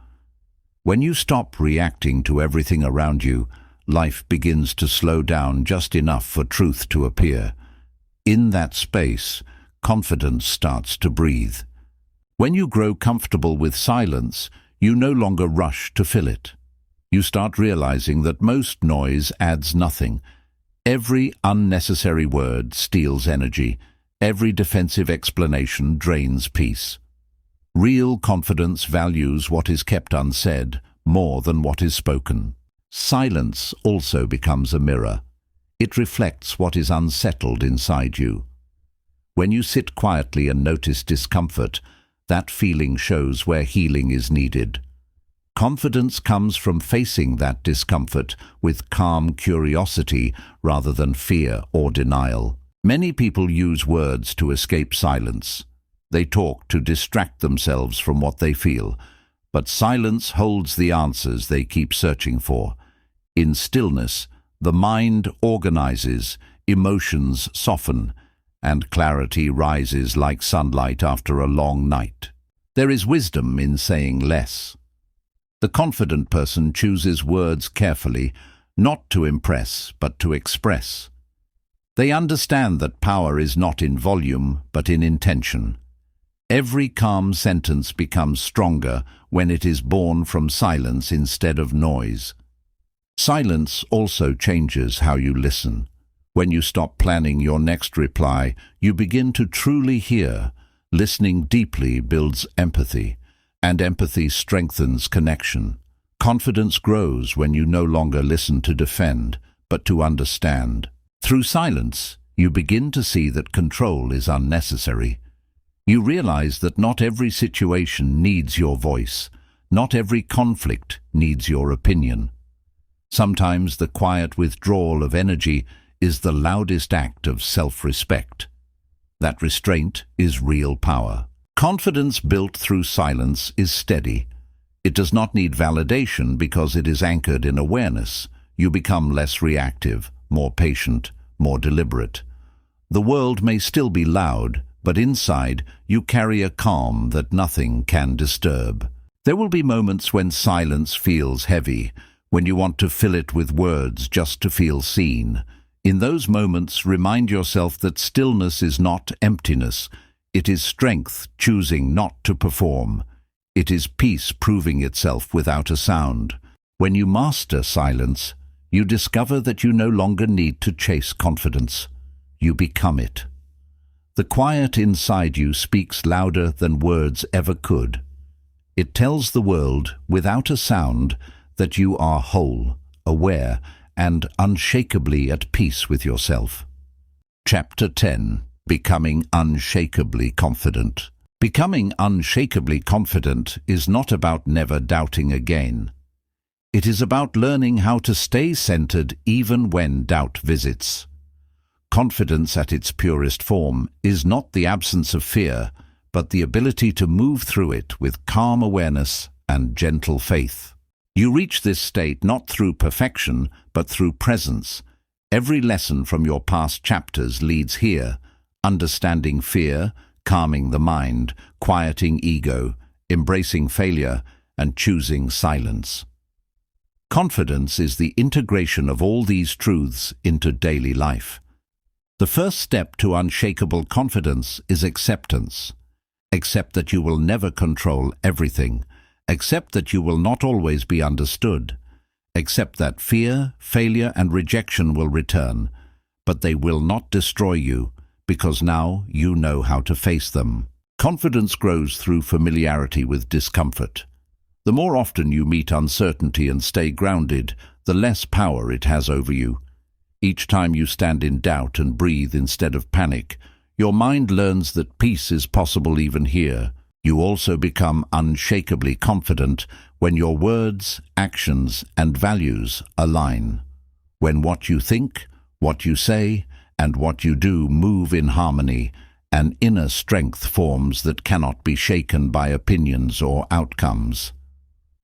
When you stop reacting to everything around you, life begins to slow down just enough for truth to appear. In that space, confidence starts to breathe. When you grow comfortable with silence, you no longer rush to fill it. You start realizing that most noise adds nothing. Every unnecessary word steals energy. Every defensive explanation drains peace. Real confidence values what is kept unsaid more than what is spoken. Silence also becomes a mirror. It reflects what is unsettled inside you. When you sit quietly and notice discomfort, that feeling shows where healing is needed. Confidence comes from facing that discomfort with calm curiosity rather than fear or denial. Many people use words to escape silence. They talk to distract themselves from what they feel, but silence holds the answers they keep searching for. In stillness, the mind organizes, emotions soften, and clarity rises like sunlight after a long night. There is wisdom in saying less. The confident person chooses words carefully, not to impress, but to express. They understand that power is not in volume, but in intention. Every calm sentence becomes stronger when it is born from silence instead of noise. Silence also changes how you listen. When you stop planning your next reply, you begin to truly hear. Listening deeply builds empathy, and empathy strengthens connection. Confidence grows when you no longer listen to defend, but to understand. Through silence, you begin to see that control is unnecessary. You realize that not every situation needs your voice. Not every conflict needs your opinion. Sometimes the quiet withdrawal of energy is the loudest act of self-respect. That restraint is real power. Confidence built through silence is steady. It does not need validation because it is anchored in awareness. You become less reactive, more patient, more deliberate. The world may still be loud, but inside you carry a calm that nothing can disturb. There will be moments when silence feels heavy, when you want to fill it with words just to feel seen. In those moments, remind yourself that stillness is not emptiness. It is strength choosing not to perform. It is peace proving itself without a sound. When you master silence, you discover that you no longer need to chase confidence. You become it. The quiet inside you speaks louder than words ever could. It tells the world, without a sound, that you are whole, aware, and unshakably at peace with yourself. Chapter 10. Becoming Unshakably Confident. Becoming unshakably confident is not about never doubting again. It is about learning how to stay centered even when doubt visits. Confidence at its purest form is not the absence of fear, but the ability to move through it with calm awareness and gentle faith. You reach this state not through perfection, but through presence. Every lesson from your past chapters leads here: understanding fear, calming the mind, quieting ego, embracing failure, and choosing silence. Confidence is the integration of all these truths into daily life. The first step to unshakable confidence is acceptance. Accept that you will never control everything. Accept that you will not always be understood. Accept that fear, failure, and rejection will return, but they will not destroy you, because now you know how to face them. Confidence grows through familiarity with discomfort. The more often you meet uncertainty and stay grounded, the less power it has over you. Each time you stand in doubt and breathe instead of panic, your mind learns that peace is possible even here. You also become unshakably confident when your words, actions, and values align. When what you think, what you say, and what you do move in harmony, an inner strength forms that cannot be shaken by opinions or outcomes.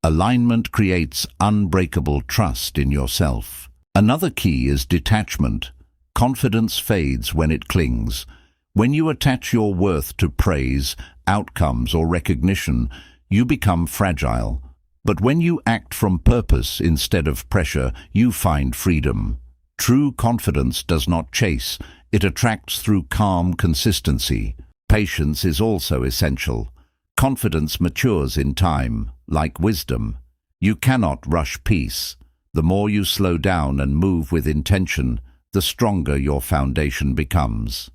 Alignment creates unbreakable trust in yourself. Another key is detachment. Confidence fades when it clings. When you attach your worth to praise, outcomes, or recognition, you become fragile. But when you act from purpose instead of pressure, you find freedom. True confidence does not chase, it attracts through calm consistency. Patience is also essential. Confidence matures in time, like wisdom. You cannot rush peace. The more you slow down and move with intention, the stronger your foundation becomes.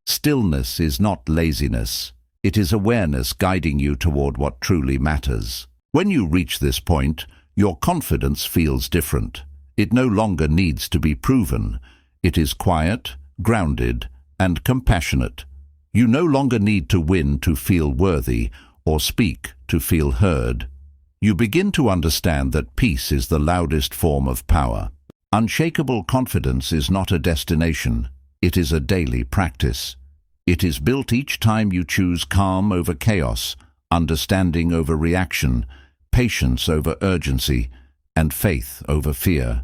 Stillness is not laziness. It is awareness guiding you toward what truly matters. When you reach this point, your confidence feels different. It no longer needs to be proven. It is quiet, grounded, and compassionate. You no longer need to win to feel worthy or speak to feel heard. You begin to understand that peace is the loudest form of power. Unshakable confidence is not a destination. It is a daily practice. It is built each time you choose calm over chaos, understanding over reaction, patience over urgency, and faith over fear.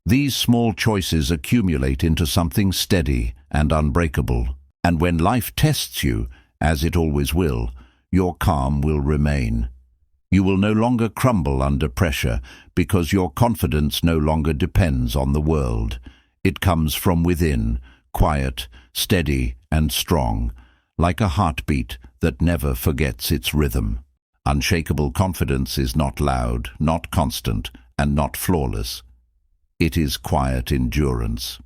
These small choices accumulate into something steady and unbreakable. And when life tests you, as it always will, your calm will remain. You will no longer crumble under pressure because your confidence no longer depends on the world. It comes from within, quiet, steady, and strong, like a heartbeat that never forgets its rhythm. Unshakable confidence is not loud, not constant, and not flawless. It is quiet endurance.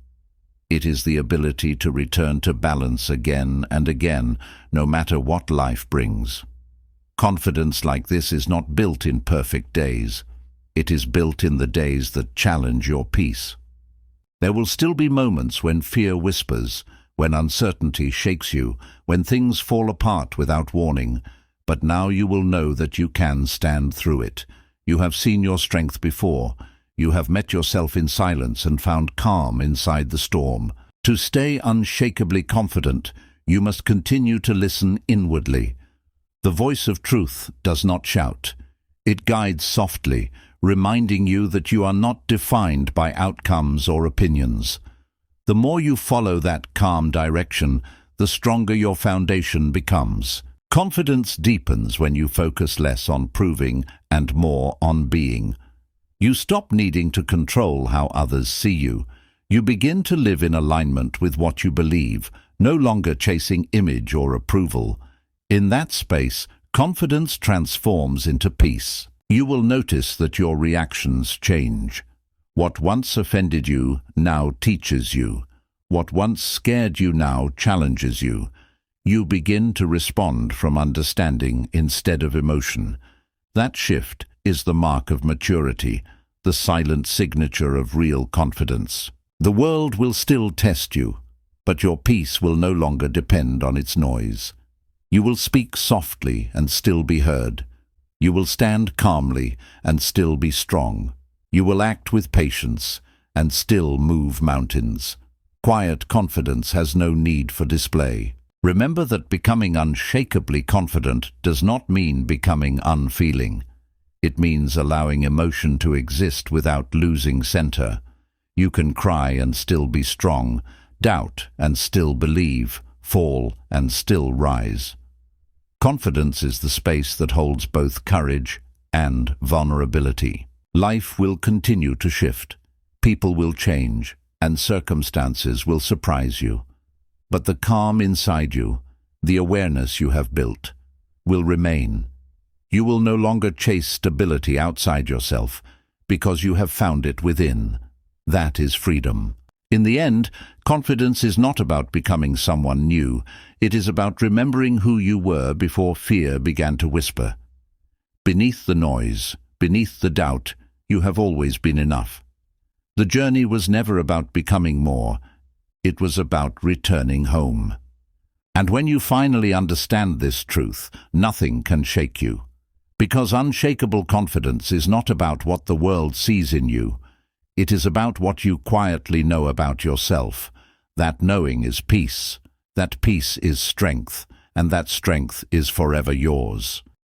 It is the ability to return to balance again and again, no matter what life brings. Confidence like this is not built in perfect days. It is built in the days that challenge your peace. There will still be moments when fear whispers, when uncertainty shakes you, when things fall apart without warning. But now you will know that you can stand through it. You have seen your strength before. You have met yourself in silence and found calm inside the storm. To stay unshakably confident, you must continue to listen inwardly. The voice of truth does not shout. It guides softly, reminding you that you are not defined by outcomes or opinions. The more you follow that calm direction, the stronger your foundation becomes. Confidence deepens when you focus less on proving and more on being. You stop needing to control how others see you. You begin to live in alignment with what you believe, no longer chasing image or approval. In that space, confidence transforms into peace. You will notice that your reactions change. What once offended you now teaches you. What once scared you now challenges you. You begin to respond from understanding instead of emotion. That shift is the mark of maturity, the silent signature of real confidence. The world will still test you, but your peace will no longer depend on its noise. You will speak softly and still be heard. You will stand calmly and still be strong. You will act with patience and still move mountains. Quiet confidence has no need for display. Remember that becoming unshakably confident does not mean becoming unfeeling. It means allowing emotion to exist without losing center. You can cry and still be strong, doubt and still believe, fall and still rise. Confidence is the space that holds both courage and vulnerability. Life will continue to shift. People will change, and circumstances will surprise you. But the calm inside you, the awareness you have built, will remain. You will no longer chase stability outside yourself because you have found it within. That is freedom. In the end, confidence is not about becoming someone new. It is about remembering who you were before fear began to whisper. Beneath the noise, beneath the doubt, you have always been enough. The journey was never about becoming more. It was about returning home. And when you finally understand this truth, nothing can shake you. Because unshakable confidence is not about what the world sees in you. It is about what you quietly know about yourself. That knowing is peace. That peace is strength. And that strength is forever yours.